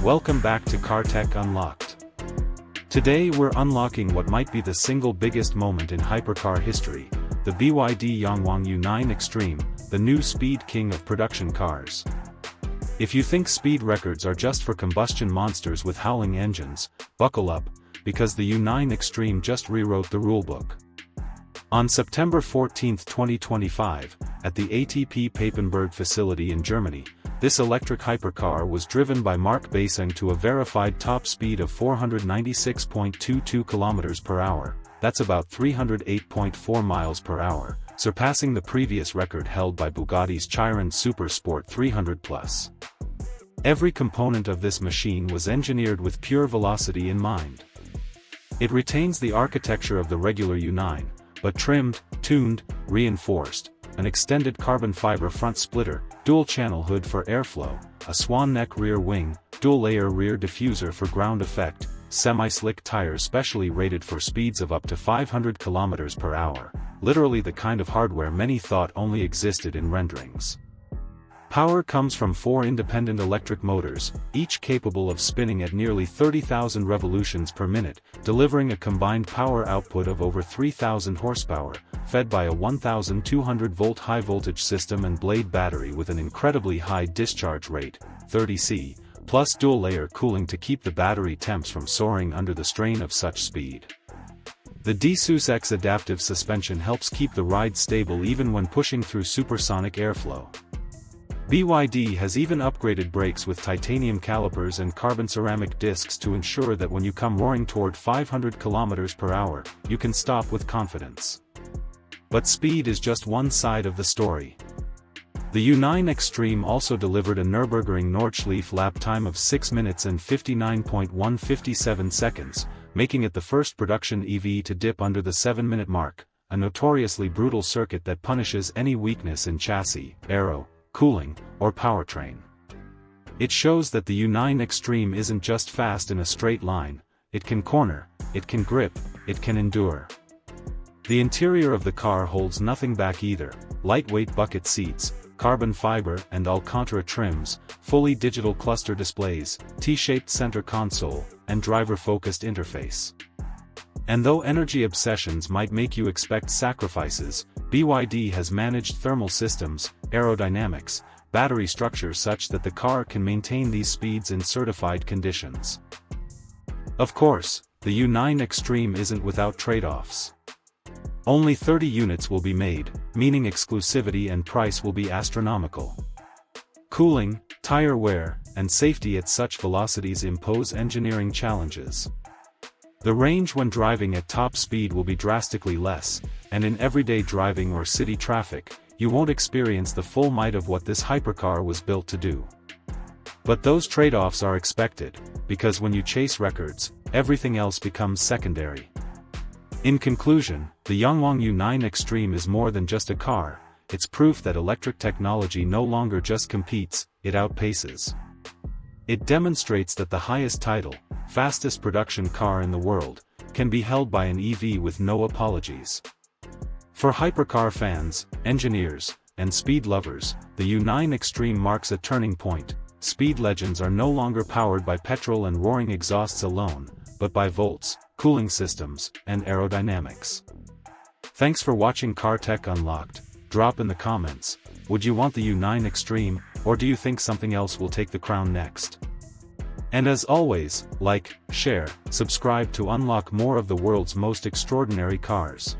Welcome back to CarTeck Unlocked. Today we're unlocking what might be the single biggest moment in hypercar history, the BYD Yangwang U9 Xtreme, the new speed king of production cars. If you think speed records are just for combustion monsters with howling engines, buckle up, because the U9 Xtreme just rewrote the rulebook. On September 14, 2025, at the ATP Papenburg facility in Germany, this electric hypercar was driven by Mark Basing to a verified top speed of 496.22 km per hour, that's about 308.4 miles per hour, surpassing the previous record held by Bugatti's Chiron Super Sport 300+. Every component of this machine was engineered with pure velocity in mind. It retains the architecture of the regular U9, but trimmed, tuned, reinforced, an extended carbon fiber front splitter, dual-channel hood for airflow, a swan neck rear wing, dual-layer rear diffuser for ground effect, semi-slick tires specially rated for speeds of up to 500 km per hour, literally the kind of hardware many thought only existed in renderings. Power comes from 4 independent electric motors, each capable of spinning at nearly 30,000 revolutions per minute, delivering a combined power output of over 3,000 horsepower, fed by a 1,200-volt high-voltage system and blade battery with an incredibly high discharge rate, 30C, plus dual-layer cooling to keep the battery temps from soaring under the strain of such speed. The D-SUS adaptive suspension helps keep the ride stable even when pushing through supersonic airflow. BYD has even upgraded brakes with titanium calipers and carbon ceramic discs to ensure that when you come roaring toward 500 km per hour, you can stop with confidence. But speed is just one side of the story. The U9 Xtreme also delivered a Nürburgring Nordschleife lap time of 6 minutes and 59.157 seconds, making it the first production EV to dip under the 7-minute mark, a notoriously brutal circuit that punishes any weakness in chassis, aero, cooling, or powertrain. It shows that the U9 Xtreme isn't just fast in a straight line, it can corner, it can grip, it can endure. The interior of the car holds nothing back either: lightweight bucket seats, carbon fiber and Alcantara trims, fully digital cluster displays, T-shaped center console, and driver-focused interface. And though energy obsessions might make you expect sacrifices, BYD has managed thermal systems, aerodynamics, battery structure such that the car can maintain these speeds in certified conditions. Of course, the U9 Xtreme isn't without trade-offs. Only 30 units will be made, meaning exclusivity and price will be astronomical. Cooling, tire wear, and safety at such velocities impose engineering challenges. The range when driving at top speed will be drastically less, and in everyday driving or city traffic, you won't experience the full might of what this hypercar was built to do. But those trade-offs are expected, because when you chase records, everything else becomes secondary. In conclusion, the Yangwang U9 Xtreme is more than just a car, it's proof that electric technology no longer just competes, it outpaces. It demonstrates that the highest title, fastest production car in the world, can be held by an EV with no apologies. For hypercar fans, engineers, and speed lovers, the U9 Xtreme marks a turning point. Speed legends are no longer powered by petrol and roaring exhausts alone, but by volts, cooling systems, and aerodynamics. Thanks for watching CarTeck Unlocked. Drop in the comments, would you want the U9 Xtreme, or do you think something else will take the crown next? And as always, like, share, subscribe to unlock more of the world's most extraordinary cars.